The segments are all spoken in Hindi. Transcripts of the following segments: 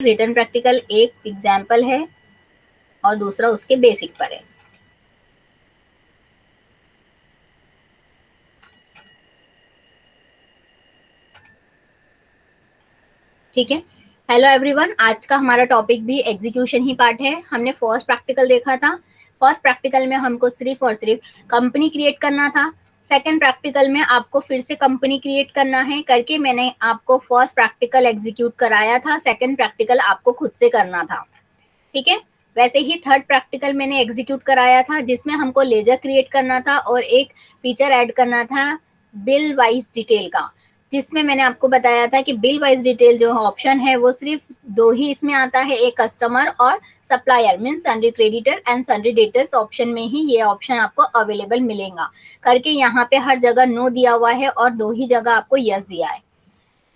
रिटन प्रैक्टिकल एक एग्जाम्पल है और दूसरा उसके बेसिक पर है। ठीक है, हेलो एवरीवन, आज का हमारा टॉपिक भी एग्जीक्यूशन ही पार्ट है। हमने फर्स्ट प्रैक्टिकल देखा था। फर्स्ट प्रैक्टिकल में हमको सिर्फ और सिर्फ कंपनी क्रिएट करना था। सेकंड प्रैक्टिकल में आपको फिर से कंपनी क्रिएट करना है करके मैंने आपको फर्स्ट प्रैक्टिकल एग्जीक्यूट कराया था, सेकंड प्रैक्टिकल आपको खुद से करना था। ठीक है, वैसे ही थर्ड प्रैक्टिकल मैंने एग्जीक्यूट कराया था जिसमें हमको लेजर क्रिएट करना था और एक फीचर ऐड करना था बिल वाइज डिटेल का, जिसमें मैंने आपको बताया था कि बिल वाइज डिटेल जो ऑप्शन है वो सिर्फ दो ही इसमें आता है, एक कस्टमर और supplier mean sundry creditor and sundry debtors option में ही ये ऑप्शन आपको अवेलेबल मिलेगा करके। यहाँ पे हर जगह नो दिया हुआ है और दो ही जगह आपको यस दिया है।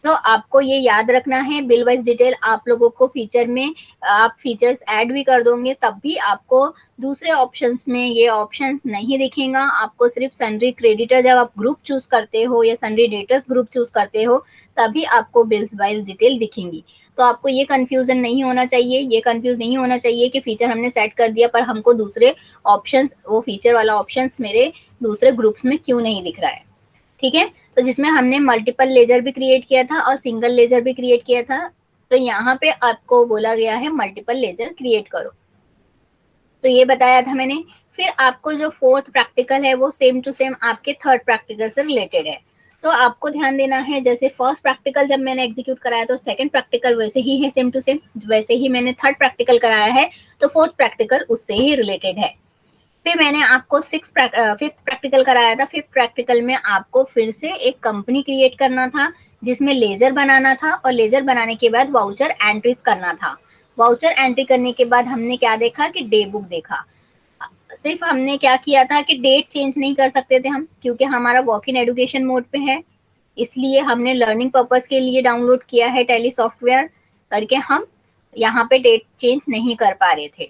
तो आपको ये याद रखना है, बिल वाइज डिटेल आप लोगों को फीचर में आप फीचर्स ऐड भी कर दोगे तब भी आपको दूसरे ऑप्शंस में ये ऑप्शंस नहीं दिखेगा। आपको सिर्फ सन्ड्री क्रेडिटर जब आप ग्रुप चूज करते हो या सन्ड्री डेटर्स ग्रुप चूज करते हो तभी आपको बिल्स वाइज डिटेल दिखेंगी। तो आपको ये कंफ्यूजन नहीं होना चाहिए, ये कंफ्यूज नहीं होना चाहिए कि फीचर हमने सेट कर दिया पर हमको दूसरे ऑप्शंस, वो फीचर वाला ऑप्शंस मेरे दूसरे ग्रुप्स में क्यों नहीं दिख रहा है। ठीक है, तो जिसमें हमने मल्टीपल लेजर भी क्रिएट किया था और सिंगल लेजर भी क्रिएट किया था। तो यहाँ पे आपको बोला गया है मल्टीपल लेजर क्रिएट करो, तो ये बताया था मैंने। फिर आपको जो फोर्थ प्रैक्टिकल है वो सेम टू सेम आपके थर्ड प्रैक्टिकल से रिलेटेड है। तो आपको ध्यान देना है, जैसे फर्स्ट प्रैक्टिकल जब मैंने एग्जीक्यूट कराया तो सेकंड प्रैक्टिकल वैसे ही है सेम टू सेम, वैसे ही मैंने थर्ड प्रैक्टिकल कराया है तो फोर्थ प्रैक्टिकल उससे ही रिलेटेड है। फिर मैंने आपको फिफ्थ प्रैक्टिकल कराया था। फिफ्थ प्रैक्टिकल में आपको फिर से एक कंपनी क्रिएट करना था जिसमें लेजर बनाना था और लेजर बनाने के बाद वाउचर एंट्रीज करना था। वाउचर एंट्री करने के बाद हमने क्या देखा कि डे बुक देखा। सिर्फ हमने क्या किया था कि डेट चेंज नहीं कर सकते थे हम, क्योंकि हमारा वॉक इन एडुकेशन मोड पे है, इसलिए हमने लर्निंग पर्पस के लिए डाउनलोड किया है टैली सॉफ्टवेयर करके, हम यहाँ पे डेट चेंज नहीं कर पा रहे थे।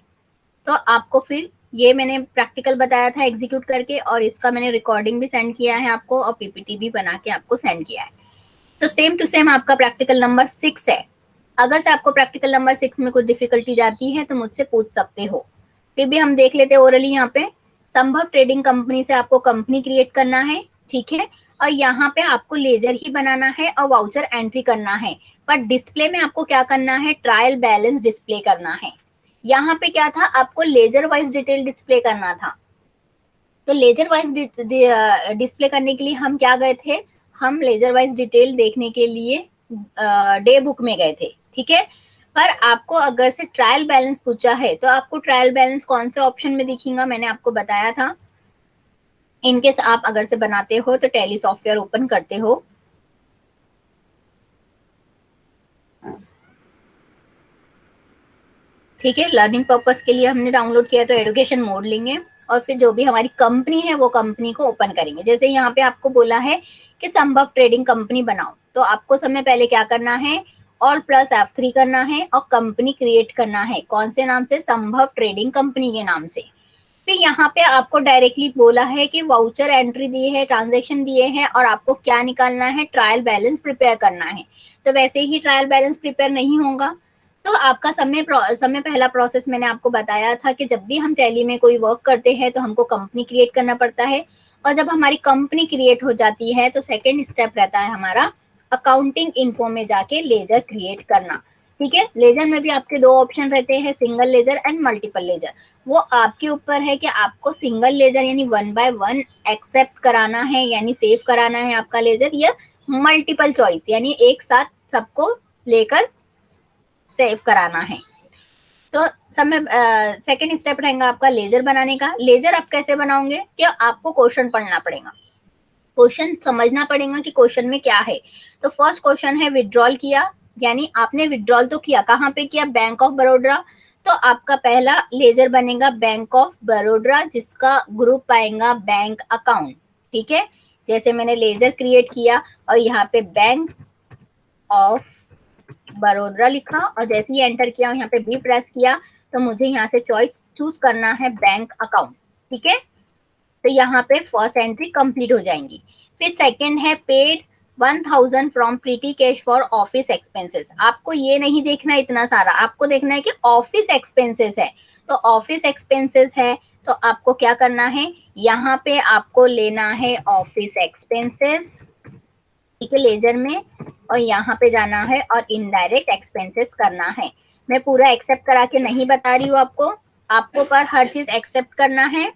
तो आपको फिर ये मैंने प्रैक्टिकल बताया था एग्जीक्यूट करके और इसका मैंने रिकॉर्डिंग भी सेंड किया है आपको और पीपीटी भी बना के आपको सेंड किया है। तो सेम टू सेम आपका प्रैक्टिकल नंबर 6 है। अगर से आपको प्रैक्टिकल नंबर 6 में कुछ डिफिकल्टी जाती है तो मुझसे पूछ सकते हो। फिर भी हम देख लेते हैं ओरली। यहाँ पे संभव ट्रेडिंग कंपनी से आपको कंपनी क्रिएट करना है, ठीक है, और यहाँ पे आपको लेजर ही बनाना है और वाउचर एंट्री करना है, पर डिस्प्ले में आपको क्या करना है, ट्रायल बैलेंस डिस्प्ले करना है। यहाँ पे क्या था, आपको लेजर वाइज डिटेल डिस्प्ले करना था। तो लेजर वाइज डिस्प्ले करने के लिए हम क्या गए थे, हम लेजर वाइज डिटेल देखने के लिए डे बुक में गए थे, ठीक है। पर आपको अगर से ट्रायल बैलेंस पूछा है तो आपको ट्रायल बैलेंस कौन से ऑप्शन में दिखेगा, मैंने आपको बताया था। इनकेस आप अगर से बनाते हो तो टैली सॉफ्टवेयर ओपन करते हो, ठीक है, लर्निंग पर्पस के लिए हमने डाउनलोड किया तो एडुकेशन मोड लेंगे और फिर जो भी हमारी कंपनी है वो कंपनी को ओपन करेंगे। जैसे यहाँ पे आपको बोला है कि संभव ट्रेडिंग कंपनी बनाओ, तो आपको समय पहले क्या करना है, ऑल प्लस F3 करना है और कंपनी क्रिएट करना है। कौन से नाम से, संभव ट्रेडिंग कंपनी के नाम से। फिर यहाँ पे आपको डायरेक्टली बोला है कि वाउचर एंट्री दिए है, ट्रांजेक्शन दिए हैं और आपको क्या निकालना है, ट्रायल बैलेंस प्रिपेयर करना है। तो वैसे ही ट्रायल बैलेंस प्रिपेयर नहीं होगा तो आपका समय पहला प्रोसेस मैंने आपको बताया था कि जब भी हम टैली में कोई वर्क करते हैं तो हमको कंपनी क्रिएट करना पड़ता है, और जब हमारी कंपनी क्रिएट हो जाती है तो सेकेंड स्टेप रहता है हमारा अकाउंटिंग इन्फो में जाके लेजर क्रिएट करना। ठीक है, लेजर में भी आपके दो ऑप्शन रहते हैं, single ledger and multiple ledger. वो आपके ऊपर है कि आपको सिंगल लेजर यानी 1 बाय 1 एक्सेप्ट कराना है यानी सेव कराना है आपका लेजर, या मल्टीपल चॉइस यानी एक साथ सबको लेकर सेव कराना है। तो समय सेकेंड स्टेप रहेगा आपका लेजर बनाने का। लेजर आप कैसे बनाओगे कि आपको क्वेश्चन पढ़ना पड़ेगा, क्वेश्चन समझना पड़ेगा कि क्वेश्चन में क्या है। तो फर्स्ट क्वेश्चन है विड्रॉल किया, यानी आपने विड्रॉल तो किया, कहाँ पे किया, बैंक ऑफ बड़ोदरा। तो आपका पहला लेजर बनेगा बैंक ऑफ बड़ोदरा जिसका ग्रुप आएगा बैंक अकाउंट। ठीक है, जैसे मैंने लेजर क्रिएट किया और यहाँ पे बैंक ऑफ बड़ोदरा लिखा और जैसे ही एंटर किया यहाँ पे बी प्रेस किया तो मुझे यहाँ से चॉइस चूज करना है बैंक अकाउंट। ठीक है, तो यहाँ पे फर्स्ट एंट्री कंप्लीट हो जाएंगी। फिर सेकंड है paid 1000 from pretty cash for office expenses. आपको ये नहीं देखना इतना सारा, आपको देखना है कि ऑफिस एक्सपेंसेस है, तो ऑफिस एक्सपेंसेस है तो आपको क्या करना है, यहाँ पे आपको लेना है ऑफिस एक्सपेंसेस, ठीक है, लेजर में, और यहाँ पे जाना है और इनडायरेक्ट एक्सपेंसेस करना है। मैं पूरा एक्सेप्ट करा के नहीं बता रही हूँ आपको, आपको पर हर चीज एक्सेप्ट करना है,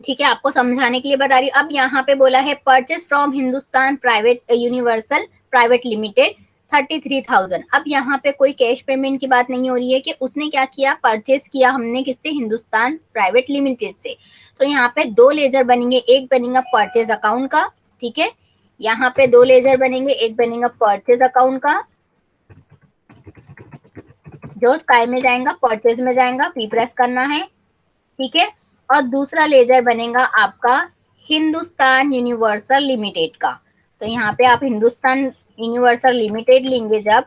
ठीक है, आपको समझाने के लिए बता रही हूँ। अब यहाँ पे बोला है purchase from Hindustan private universal private limited 33,000। अब यहाँ पे कोई कैश पेमेंट की बात नहीं हो रही है कि उसने क्या किया, परचेस किया हमने किससे, हिंदुस्तान प्राइवेट लिमिटेड से। तो यहाँ पे दो लेजर बनेंगे, एक बनेगा परचेज अकाउंट का, ठीक है, यहाँ पे दो लेजर बनेंगे, एक बनेगा परचेज अकाउंट का, जो स्काई में जाएगा परचेज में जाएगा, पी प्रेस करना है, ठीक है, और दूसरा लेजर बनेगा आपका हिंदुस्तान यूनिवर्सल लिमिटेड का। तो यहाँ पे आप हिंदुस्तान यूनिवर्सल लिमिटेड लेंगे जब,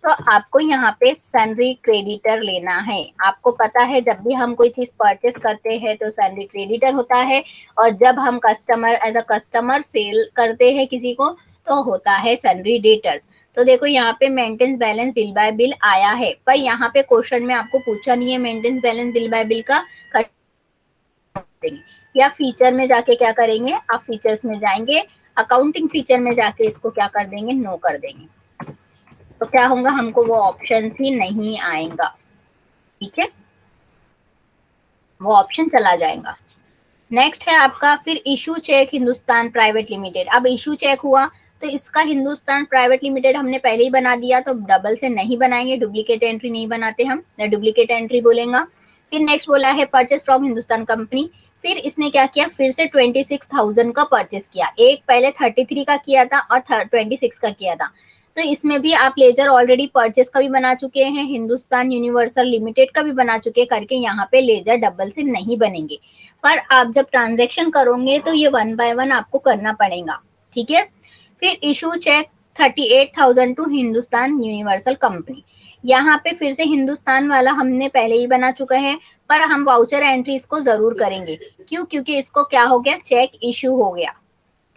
तो आपको यहाँ पे सैलरी क्रेडिटर लेना है। आपको पता है जब भी हम कोई चीज परचेस करते हैं तो सैलरी क्रेडिटर होता है, और जब हम customer as a customer sell करते हैं किसी को तो होता है सैलरी डेटर्स। तो देखो यहाँ पे maintenance balance bill bye bill आया है, पर यहाँ पे क्वेश्चन में आपको पूछा नहीं है maintenance balance bill bye bill का, या फीचर में जाके क्या करेंगे, आप फीचर्स में जाएंगे, अकाउंटिंग फीचर में जाके इसको क्या कर देंगे, नो कर देंगे, तो क्या होगा, हमको वो ऑप्शन ही नहीं आएगा, ठीक है, वो ऑप्शन चला जाएगा। नेक्स्ट है आपका फिर issue cheque Hindustan private limited. अब इशू चेक हुआ तो इसका हिंदुस्तान प्राइवेट लिमिटेड हमने पहले ही बना दिया, तो डबल से नहीं बनाएंगे, डुप्लीकेट एंट्री नहीं बनाते हम, डुप्लीकेट एंट्री बोलेगा। फिर नेक्स्ट बोला है परचेस फ्रॉम हिंदुस्तान कंपनी, फिर इसने क्या किया, फिर से 26,000 का परचेस किया, एक पहले 33 का किया था और 26 का किया था। तो इसमें भी आप लेजर ऑलरेडी परचेस का भी बना चुके हैं, हिंदुस्तान यूनिवर्सल लिमिटेड का भी बना चुके करके, यहाँ पे लेजर डबल से नहीं बनेंगे, पर आप जब ट्रांजेक्शन करोगे तो ये 1 बाय 1 आपको करना पड़ेगा, ठीक है। फिर issue cheque 38,000 to Hindustan universal company, यहाँ पे फिर से हिंदुस्तान वाला हमने पहले ही बना चुका है, पर हम वाउचर एंट्री इसको जरूर करेंगे, क्यों, क्योंकि इसको क्या हो गया, चेक इशू हो गया,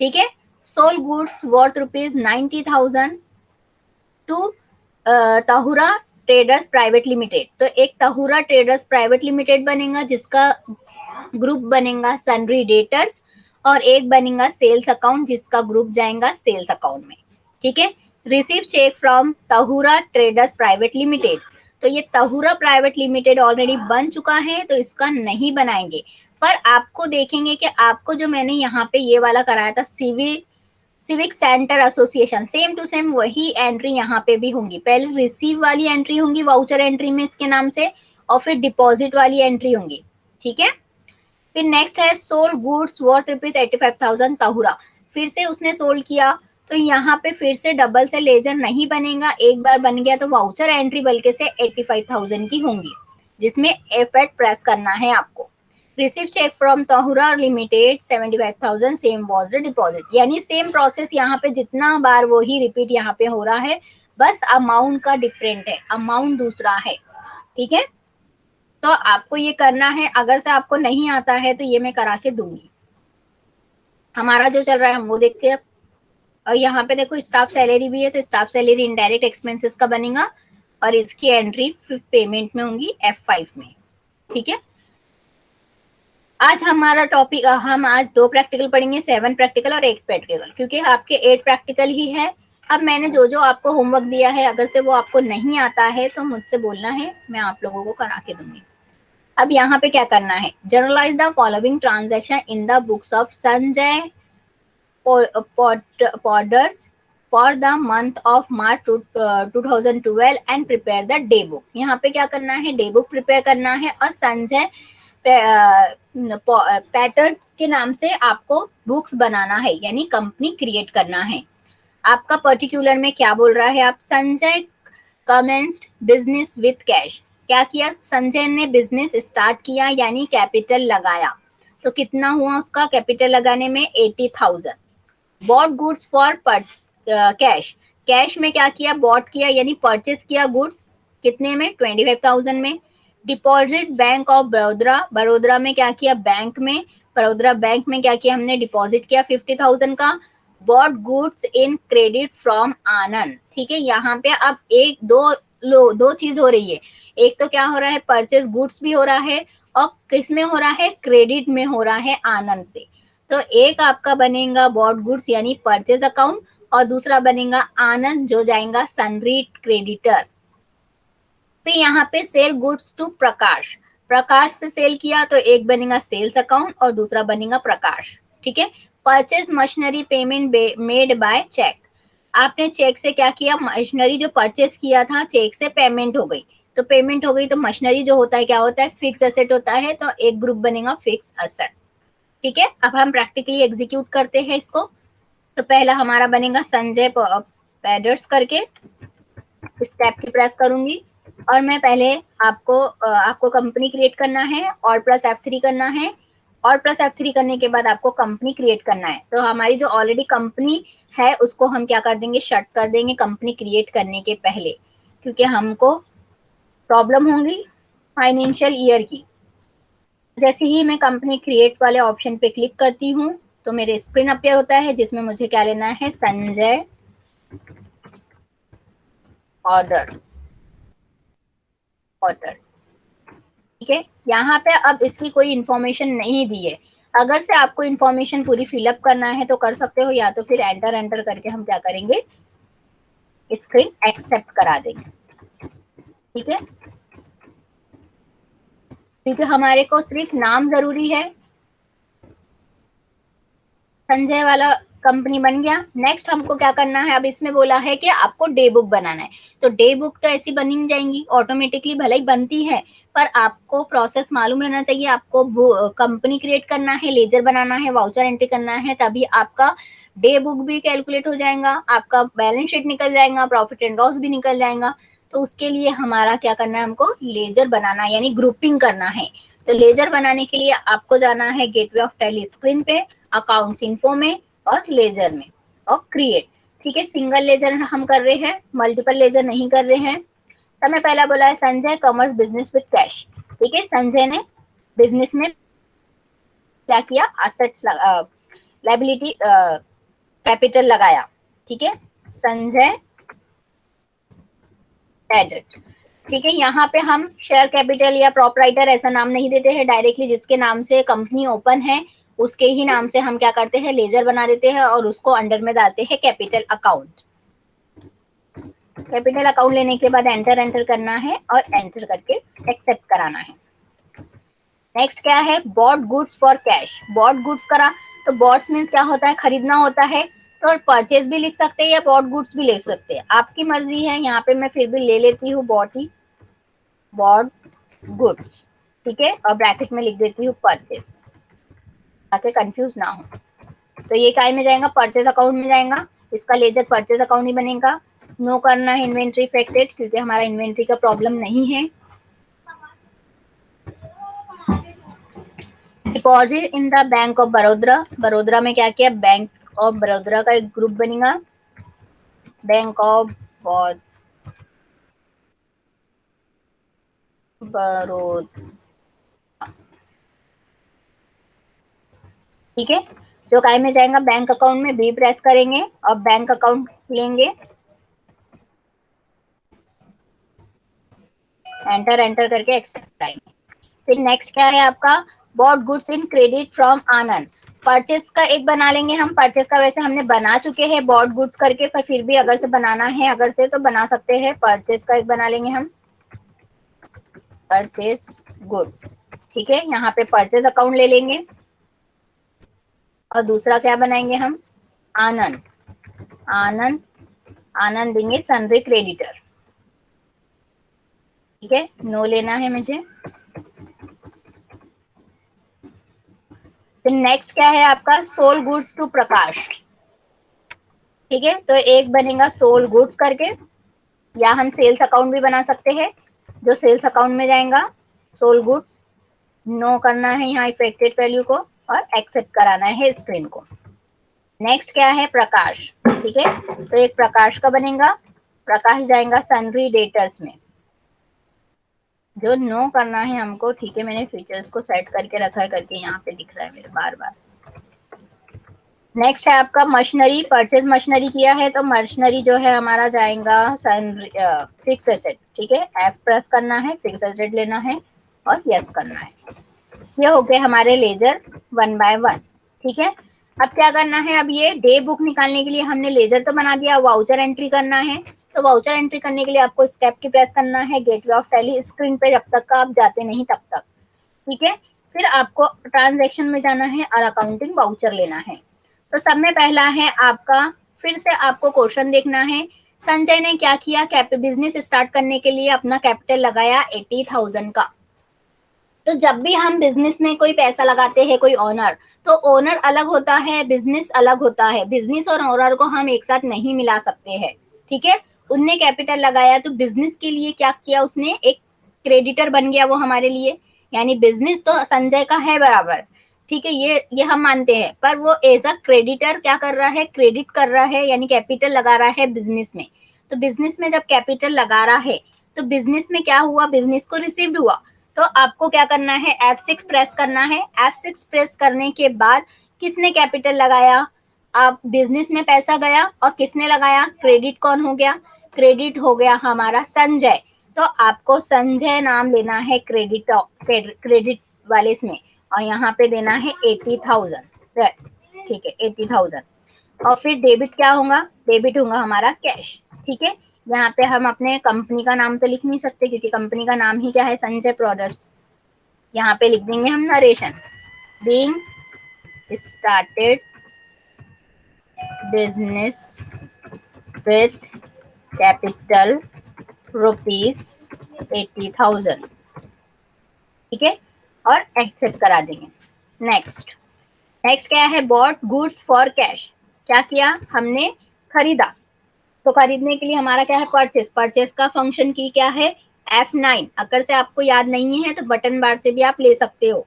ठीक है। Sold goods worth ₹90,000 to Tahura traders private limited, तो एक तहुरा ट्रेडर्स प्राइवेट लिमिटेड बनेगा जिसका ग्रुप बनेगा सन्ड्री डेटर्स, और एक बनेगा सेल्स अकाउंट जिसका ग्रुप जाएगा सेल्स अकाउंट में, ठीक है। Receive cheque from Tahura traders private limited, तो ये तहुरा प्राइवेट लिमिटेड ऑलरेडी बन चुका है तो इसका नहीं बनाएंगे, पर आपको देखेंगे कि आपको जो मैंने यहाँ पे ये वाला कराया था civic centre association, same to same वही एंट्री यहाँ पे भी होंगी। पहले रिसीव वाली एंट्री होंगी वाउचर एंट्री में इसके नाम से, और फिर डिपॉजिट वाली एंट्री होंगी, ठीक है। फिर नेक्स्ट है सोल्ड गुड्स वर्थ ₹85,000 तहुरा, फिर से उसने सोल्ड किया, तो यहाँ पे फिर से डबल से लेजर नहीं बनेगा, एक बार बन गया तो वाउचर एंट्री बल्कि से 85,000 की होंगी, जिसमें F8 प्रेस करना है आपको। Receive cheque from Tahura limited 75,000 same was the deposit, यानी सेम प्रोसेस यहाँ पे जितना बार वो ही रिपीट यहाँ पे हो रहा है, बस अमाउंट का डिफरेंट है, अमाउंट दूसरा है, ठीक है। तो आपको ये करना है, अगर से आपको नहीं आता है तो ये मैं करा के दूंगी, हमारा जो चल रहा है हम वो देखते हैं। और यहाँ पे देखो स्टाफ सैलरी भी है, तो स्टाफ सैलरी इनडायरेक्ट एक्सपेंसेस का बनेगा, और इसकी एंट्री पेमेंट में होंगी F5 में, ठीक है। आज हमारा टॉपिक, हम आज 2 प्रैक्टिकल पढ़ेंगे, 7 प्रैक्टिकल और 8 प्रैक्टिकल, क्योंकि आपके 8 प्रैक्टिकल ही है। अब मैंने जो जो आपको होमवर्क दिया है, अगर से वो आपको नहीं आता है तो मुझसे बोलना है, मैं आप लोगों को करा के दूंगी। अब यहाँ पे क्या करना है, journalise the following transaction in the books of Sanjay Poddars for the month of March 2012 and prepare the day book. यहाँ पे क्या करना है, डे बुक प्रिपेयर करना है, और संजय पैटर्न के नाम से आपको बुक्स बनाना है, यानी कंपनी क्रिएट करना है। आपका पर्टिकुलर में क्या बोल रहा है, आप Sanjay commenced business with cash, क्या किया, संजय ने बिजनेस स्टार्ट किया यानी कैपिटल लगाया, तो कितना हुआ उसका कैपिटल लगाने में 80,000। Bought goods for cash, cash में क्या किया, बॉट किया यानी परचेस किया गुड्स, कितने में, 25,000 में। Deposit bank of Vadodara, Vadodara में क्या किया, बैंक में बड़ौदा बैंक में क्या किया हमने, डिपॉजिट किया 50,000 का। Bought goods in credit from Anand, ठीक है। यहाँ पे अब एक दो चीज हो रही है, एक तो क्या हो रहा है, परचेज गुड्स भी हो रहा है और किस में हो रहा है, क्रेडिट में हो रहा है आनंद से। तो एक आपका बनेगा बॉट गुड्स यानी परचेज अकाउंट और दूसरा बनेगा आनंद जो जाएगा सनरी क्रेडिटर। फिर यहाँ पे सेल गुड्स टू प्रकाश, प्रकाश से सेल किया तो एक बनेगा सेल्स अकाउंट और दूसरा बनेगा प्रकाश, ठीक है। Purchase machinery payment made by cheque, आपने चेक से क्या किया, मशीनरी जो परचेज किया था चेक से पेमेंट हो गई, तो पेमेंट हो गई तो मशीनरी जो होता है क्या होता है, फिक्स एसेट होता है, तो एक ग्रुप बनेगा फिक्स एसेट, ठीक है। अब हम प्रैक्टिकली एग्जीक्यूट करते हैं इसको। तो पहला हमारा बनेगा संजय पैडर्स करके, इस टैब की प्रेस करूंगी और मैं पहले आपको कंपनी क्रिएट करना है और प्लस F3 करना है और प्लस F3 करने के बाद आपको कंपनी क्रिएट करना है। तो हमारी जो ऑलरेडी कंपनी है उसको हम क्या कर देंगे, शट कर देंगे कंपनी क्रिएट करने के पहले, क्योंकि हमको प्रॉब्लम होगी फाइनेंशियल ईयर की। जैसे ही मैं कंपनी क्रिएट वाले ऑप्शन पे क्लिक करती हूँ तो मेरे स्क्रीन अपीयर होता है जिसमें मुझे क्या लेना है, संजय ऑर्डर, ठीक है। यहाँ पे अब इसकी कोई इंफॉर्मेशन नहीं दी है, अगर से आपको इंफॉर्मेशन पूरी फिलअप करना है तो कर सकते हो, या तो फिर एंटर एंटर करके हम क्या करेंगे, स्क्रीन एक्सेप्ट करा देंगे, ठीक है। क्योंकि हमारे को सिर्फ नाम जरूरी है, संजय वाला कंपनी बन गया। नेक्स्ट हमको क्या करना है, अब इसमें बोला है कि आपको डे बुक बनाना है, तो डे बुक तो ऐसी बनी नहीं जाएंगी, ऑटोमेटिकली भले ही बनती है, पर आपको प्रोसेस मालूम रहना चाहिए। आपको कंपनी क्रिएट करना है, लेजर बनाना है, वाउचर एंट्री करना है, तभी आपका डे बुक भी कैलकुलेट हो जाएगा, आपका बैलेंस शीट निकल जाएगा, प्रॉफिट एंड लॉस भी निकल जाएगा। तो उसके लिए हमारा क्या करना है, हमको लेजर बनाना यानी ग्रुपिंग करना है। तो लेजर बनाने के लिए आपको जाना है गेटवे ऑफ टैली स्क्रीन पे, अकाउंट्स इन्फो में और लेजर में और क्रिएट, ठीक है। सिंगल लेजर हम कर रहे हैं, मल्टीपल लेजर नहीं कर रहे हैं। समय पहला बोला है Sanjay commerce business with cash, ठीक है। संजय ने बिजनेस में क्या किया, एसेट्स लायबिलिटी कैपिटल लगाया, ठीक है, संजय एडेड, ठीक है। यहाँ पे हम शेयर कैपिटल या प्रोपराइटर ऐसा नाम नहीं देते हैं, डायरेक्टली जिसके नाम से कंपनी ओपन है उसके ही नाम से हम क्या करते हैं, लेजर बना देते हैं और उसको अंडर में डालते हैं कैपिटल अकाउंट। कैपिटल अकाउंट लेने के बाद एंटर एंटर करना है और एंटर करके एक्सेप्ट कराना है। नेक्स्ट क्या है, bought goods for cash, bought goods करा तो बॉट्स मीन्स क्या होता है, खरीदना होता है, तो परचेज भी लिख सकते हैं या बॉट गुड्स भी ले सकते हैं, आपकी मर्जी है। यहाँ पे मैं फिर भी ले लेती हूँ बॉट गुड्स, ठीक है, और ब्रैकेट में लिख देती हूँ परचेज ताकि कंफ्यूज ना हो। तो ये काय में जाएगा, परचेज अकाउंट में जाएगा, इसका लेजर परचेज अकाउंट ही बनेगा। नो करना है इन्वेंट्री इफेक्टेड क्योंकि हमारा इन्वेंट्री का प्रॉब्लम नहीं है। Deposit in the bank of Baroda, Baroda में क्या किया, बैंक ऑफ बड़ौदा का एक ग्रुप बनेगा, बैंक ऑफ बड़ौदा, ठीक है। जो काय में जाएगा, बैंक अकाउंट में बी प्रेस करेंगे और बैंक अकाउंट लेंगे, एंटर एंटर करके एक्सेप्ट करेंगे। फिर नेक्स्ट क्या है आपका, bot goods in credit from Anand, purchase का एक बना लेंगे हम, परचेज का वैसे हमने बना चुके हैं बॉट गुड्स करके, पर फिर भी अगर से बनाना है, अगर से तो बना सकते हैं, परचेज का एक बना लेंगे हम, परचेज गुड्स, ठीक है। यहाँ पे परचेज अकाउंट ले लेंगे और दूसरा क्या बनाएंगे हम, आनंद, आनंद आनंद देंगे सनरी क्रेडिटर, ठीक है, नो लेना है मुझे। फिर नेक्स्ट क्या है आपका, सोल गुड्स टू प्रकाश, ठीक है। तो एक बनेगा सोल गुड्स करके, या हम सेल्स अकाउंट भी बना सकते हैं, जो सेल्स अकाउंट में जाएगा सोल गुड्स, नो करना है यहाँ इफेक्टेड वैल्यू को और एक्सेप्ट कराना है स्क्रीन को। नेक्स्ट क्या है, प्रकाश, ठीक है। तो एक प्रकाश का बनेगा, प्रकाश जाएगा सनरी डेटर्स में, जो नो करना है हमको, ठीक है, मैंने फीचर्स को सेट करके रखा है, करके यहाँ पे दिख रहा है मेरे बार बार। नेक्स्ट है आपका मशीनरी, परचेज मशीनरी किया है तो मशीनरी जो है हमारा जाएगा फिक्स एसेट, ठीक है, एफ प्रेस करना है, फिक्स एसेट लेना है और यस करना है। ये हो गए हमारे लेजर 1 बाय 1, ठीक है। अब क्या करना है, अब ये डे बुक निकालने के लिए हमने लेजर तो बना दिया, वाउचर एंट्री करना है। तो वाउचर एंट्री करने के लिए आपको स्केप की प्रेस करना है, गेटवे ऑफ टैली स्क्रीन पे जब तक का आप जाते नहीं तब तक, ठीक है। फिर आपको ट्रांजैक्शन में जाना है और अकाउंटिंग वाउचर लेना है। तो सब में पहला है आपका, फिर से आपको क्वेश्चन देखना है, संजय ने क्या किया, बिजनेस स्टार्ट करने के लिए अपना कैपिटल लगाया 80,000 का। तो जब भी हम बिजनेस में कोई पैसा लगाते हैं, कोई ओनर, तो ओनर अलग होता है, बिजनेस अलग होता है, बिजनेस और ओनर को हम एक साथ नहीं मिला सकते हैं, ठीक है। उनने कैपिटल लगाया तो बिजनेस के लिए क्या किया उसने, एक क्रेडिटर बन गया वो हमारे लिए, यानी बिजनेस तो संजय का है बराबर, ठीक है, ये हम मानते हैं, पर वो एज अ क्रेडिटर क्या कर रहा है, क्रेडिट कर रहा है, यानी कैपिटल लगा रहा है बिजनेस में। तो बिजनेस में जब कैपिटल लगा रहा है तो बिजनेस में क्या हुआ, बिजनेस को रिसीव्ड हुआ। तो आपको क्या करना है, F6 प्रेस करना है। F6 प्रेस करने के बाद किसने कैपिटल लगाया, आप बिजनेस में पैसा गया और किसने लगाया, क्रेडिट कौन हो गया, क्रेडिट हो गया हमारा संजय। तो आपको संजय नाम लेना है क्रेडिट वाले इसमें, और यहाँ पे देना है 80,000, ठीक है, 80,000। और फिर डेबिट क्या होगा, डेबिट होगा हमारा कैश, ठीक है। यहाँ पे हम अपने कंपनी का नाम तो लिख नहीं सकते क्योंकि कंपनी का नाम ही क्या है, संजय प्रोडक्ट्स। यहाँ पे लिख देंगे हम narration, being started business with capital ₹80,000, ठीक है, और एक्सेप्ट करा देंगे। नेक्स्ट, नेक्स्ट क्या है, बॉट गुड्स फॉर कैश, क्या किया हमने, खरीदा। तो खरीदने के लिए हमारा क्या है, परचेस, परचेस का फंक्शन की क्या है, F9। अगर से आपको याद नहीं है तो बटन बार से भी आप ले सकते हो,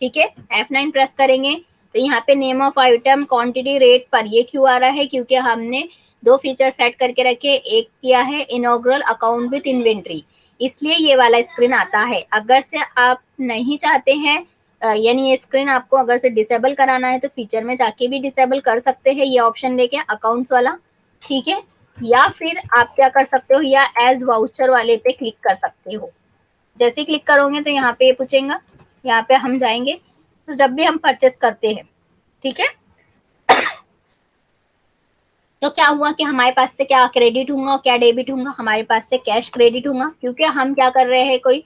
ठीक है। F9 प्रेस करेंगे तो यहाँ पे name of item, quantity, rate पर, ये क्यों आ रहा है, क्योंकि हमने दो फीचर सेट करके रखे, एक किया है इनॉग्रल अकाउंट विथ इन्वेंट्री, इसलिए ये वाला स्क्रीन आता है। अगर से आप नहीं चाहते हैं, यानी ये स्क्रीन आपको अगर से डिसेबल कराना है तो फीचर में जाके भी डिसेबल कर सकते हैं, ये ऑप्शन लेके अकाउंट्स वाला, ठीक है। या फिर आप क्या कर सकते हो, या एज वाउचर वाले पे क्लिक कर सकते हो। जैसे क्लिक करोगे तो यहाँ पे पूछेगा, यहाँ पे हम जाएंगे। तो जब भी हम परचेस करते हैं, ठीक है, तो क्या हुआ कि हमारे पास से क्या क्रेडिट होगा और क्या डेबिट होगा, हमारे पास से कैश क्रेडिट होगा, क्योंकि हम क्या कर रहे हैं, कोई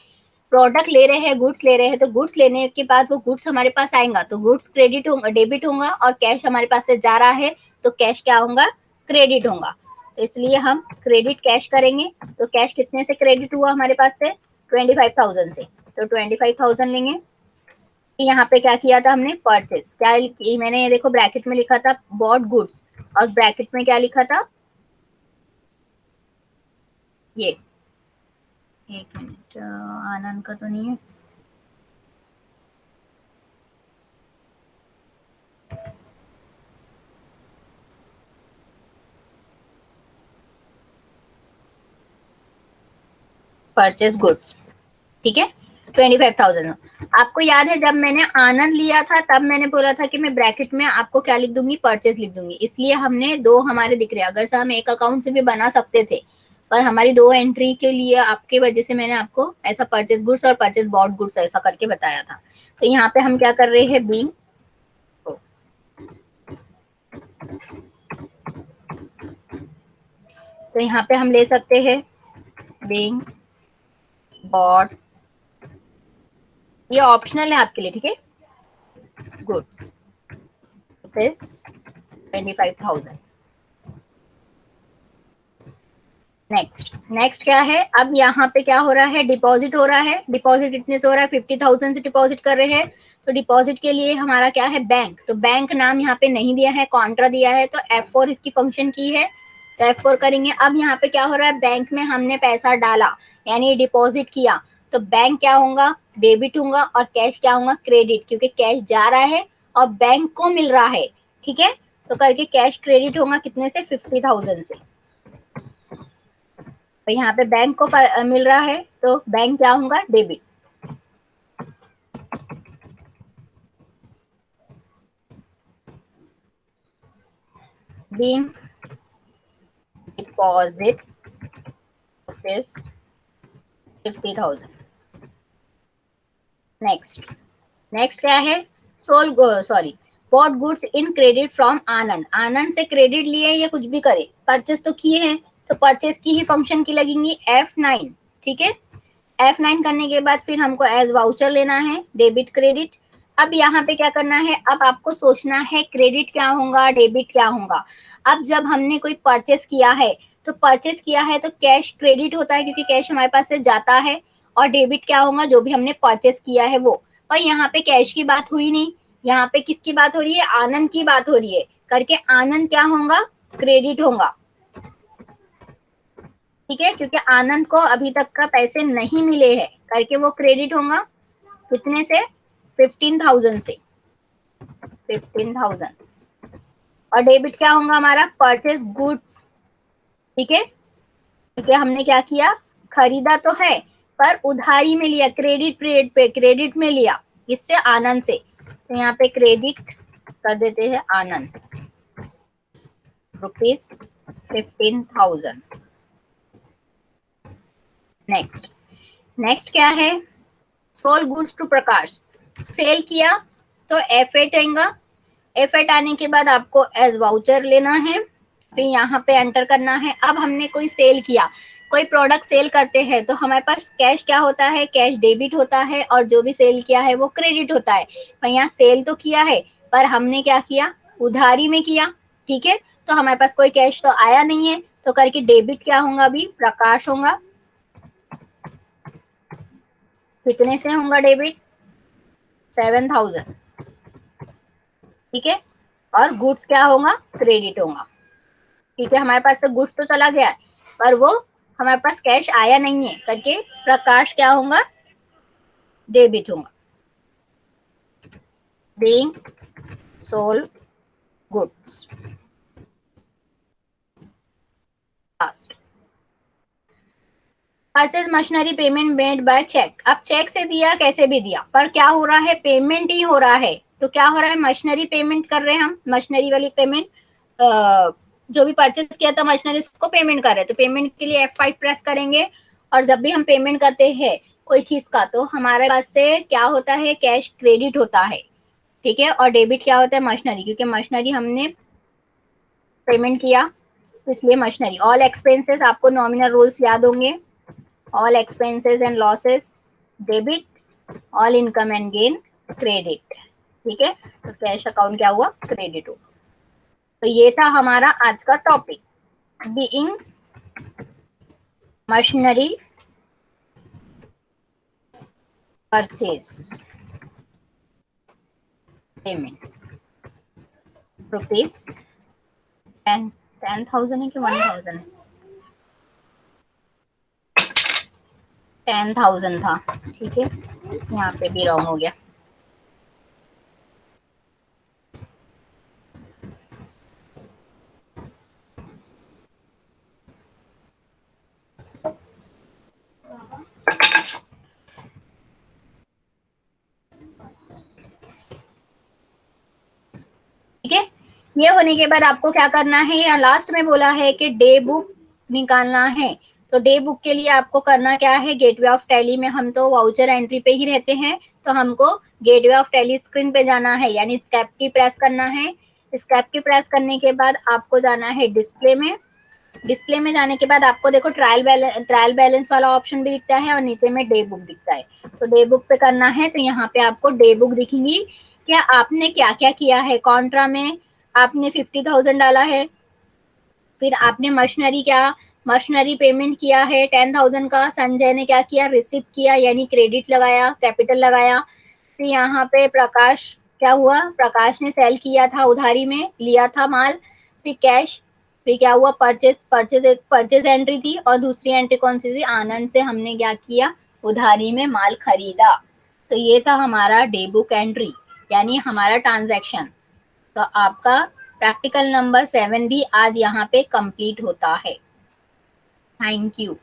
प्रोडक्ट ले रहे हैं, गुड्स ले रहे हैं, तो गुड्स लेने के बाद वो गुड्स हमारे पास आएगा तो गुड्स क्रेडिट होगा, डेबिट होगा, और कैश हमारे पास से जा रहा है तो कैश क्या होगा, क्रेडिट होगा। तो इसलिए हम क्रेडिट कैश करेंगे। तो कैश कितने से क्रेडिट हुआ हमारे पास से, 25,000 से, तो 25,000 लेंगे। यहाँ पे क्या किया था हमने, परचेस, क्या मैंने देखो ब्रैकेट में लिखा था बॉट गुड्स, और ब्रैकेट में क्या लिखा था, ये, एक मिनट, आनंद का तो नहीं है, परचेस गुड्स, ठीक है, 25,000। आपको याद है जब मैंने आनंद लिया था तब मैंने बोला था कि मैं ब्रैकेट में आपको क्या लिख दूंगी, परचेस लिख दूंगी, इसलिए हमने दो हमारे दिख रहे हैं। अगर से हम एक अकाउंट से भी बना सकते थे, पर हमारी दो एंट्री के लिए आपके वजह से मैंने आपको ऐसा परचेस गुड्स और परचेस बॉट गुड्स ऐसा करके बताया था। तो यहाँ पे हम क्या कर रहे हैं, बीइंग, तो यहाँ पे हम ले सकते हैं बीइंग बॉट, ये ऑप्शनल है आपके लिए, ठीक है, गुड्स रुपीज 25,000। नेक्स्ट क्या है, अब यहाँ पे क्या हो रहा है, डिपॉजिट हो रहा है। डिपॉजिट कितने से हो रहा है, 50,000 से डिपॉजिट कर रहे हैं। तो डिपॉजिट के लिए हमारा क्या है, बैंक, तो बैंक नाम यहाँ पे नहीं दिया है, कॉन्ट्रा दिया है, तो F4 इसकी फंक्शन की है, तो F4 करेंगे। अब यहाँ पे क्या हो रहा है, बैंक में हमने पैसा डाला यानी डिपॉजिट किया, तो बैंक क्या होगा, डेबिट होगा, और कैश क्या होगा, क्रेडिट, क्योंकि कैश जा रहा है और बैंक को मिल रहा है, ठीक है। तो करके कैश क्रेडिट होगा कितने से, 50,000 से। तो यहाँ पे बैंक को मिल रहा है, तो बैंक क्या होगा, debit. Being deposit rupees 50,000। Next, next क्या है, sold, sorry, bought goods in credit from Anand. Anand से क्रेडिट लिए या कुछ भी करे, परचेस तो किए हैं, तो परचेस की ही फंक्शन की लगेंगी F9। ठीक है, F9 करने के बाद फिर हमको एज वाउचर लेना है, डेबिट क्रेडिट। अब यहाँ पे क्या करना है, अब आपको सोचना है क्रेडिट क्या होगा, डेबिट क्या होगा। अब जब हमने कोई परचेस किया है, तो परचेस किया है तो कैश क्रेडिट होता है, क्योंकि कैश हमारे पास से जाता है। और डेबिट क्या होगा, जो भी हमने परचेस किया है वो। और यहाँ पे कैश की बात हुई नहीं, यहाँ पे किसकी बात हो रही है, आनंद की बात हो रही है, करके आनंद क्या होगा, क्रेडिट होगा। ठीक है, क्योंकि आनंद को अभी तक का पैसे नहीं मिले हैं, करके वो क्रेडिट होगा। कितने से, 15,000 से, 15,000। और डेबिट क्या होगा हमारा, परचेस गुड्स। ठीक है, क्योंकि हमने क्या किया, खरीदा तो है पर उधारी में लिया, क्रेडिट पीरियड पे क्रेडिट में लिया, इससे आनंद से। तो यहाँ पे क्रेडिट कर देते हैं आनंद, ₹15,000। नेक्स्ट, नेक्स्ट क्या है, sold goods to Prakash. Sell किया तो F8 आएगा। F8 आने के बाद आपको एज वाउचर लेना है, फिर यहाँ पे एंटर करना है। अब हमने कोई सेल किया, कोई प्रोडक्ट सेल करते हैं, तो हमारे पास कैश क्या होता है, कैश डेबिट होता है, और जो भी सेल किया है वो क्रेडिट होता है। पर यहाँ सेल तो किया है, पर हमने क्या किया, उधारी में किया। ठीक है, तो हमारे पास कोई कैश तो आया नहीं है, तो करके डेबिट क्या होगा, अभी प्रकाश होगा। कितने से होगा डेबिट, 7,000। ठीक है, और गुड्स क्या होगा, क्रेडिट होगा। ठीक है, हमारे पास से गुड्स तो चला गया है, पर वो हमारे पास कैश आया नहीं है, करके प्रकाश क्या होगा, डेबिट होगा। Being sold goods fast. Purchase machinery payment made by cheque. अब चेक से दिया, कैसे भी दिया, पर क्या हो रहा है, पेमेंट ही हो रहा है। तो क्या हो रहा है, मशीनरी पेमेंट कर रहे हैं हम, मशीनरी वाली पेमेंट, जो भी परचेज किया था मशीनरी उसको पेमेंट कर रहे हैं। तो पेमेंट के लिए F5 प्रेस करेंगे, और जब भी हम पेमेंट करते हैं कोई चीज का, तो हमारे पास से क्या होता है, कैश क्रेडिट होता है। ठीक है, और डेबिट क्या होता है, मशीनरी, क्योंकि मशीनरी हमने पेमेंट किया, इसलिए मशीनरी। ऑल एक्सपेंसेस, आपको नॉमिनल रूल्स याद होंगे, all expenses and losses debit, all income and gain credit. ठीक है, तो कैश अकाउंट क्या हुआ, क्रेडिट हुआ। तो ये था हमारा आज का topic, being machinery purchase payment rupees 10,000 है कि 1,000 है, 10,000 था। ठीक है, यहाँ पे भी रॉन्ग हो गया। ठीक है, ये होने के बाद आपको क्या करना है, या लास्ट में बोला है कि डे बुक निकालना है। तो डे बुक के लिए आपको करना क्या है, गेटवे ऑफ टैली में, हम तो वाउचर एंट्री पे ही रहते हैं, तो हमको गेटवे ऑफ टैली स्क्रीन पे जाना है, यानी स्कैप की प्रेस करना है। स्कैप की प्रेस करने के बाद आपको जाना है डिस्प्ले में। डिस्प्ले में जाने के बाद आपको देखो ट्रायल बैलेंस वाला ऑप्शन भी दिखता है, और नीचे में डे बुक दिखता है। तो डे बुक पे करना है, तो यहाँ पे आपको डे बुक दिखेंगी, क्या आपने क्या क्या किया है। कॉन्ट्रा में आपने 50,000 डाला है, फिर आपने मशीनरी मशीनरी पेमेंट किया है 10,000 का। संजय ने क्या किया, रिसीव किया, यानी क्रेडिट लगाया, कैपिटल लगाया। फिर यहाँ पे प्रकाश क्या हुआ, प्रकाश ने सेल किया था, उधारी में लिया था माल। फिर कैश, फिर क्या हुआ, परचेज, एक परचेज एंट्री थी, और दूसरी एंट्री कौन सी थी, आनंद से हमने क्या किया, उधारी में माल खरीदा। तो ये था हमारा डे बुक एंट्री, यानी हमारा ट्रांजैक्शन। तो आपका प्रैक्टिकल नंबर 7 भी आज यहाँ पे कंप्लीट होता है। Thank you.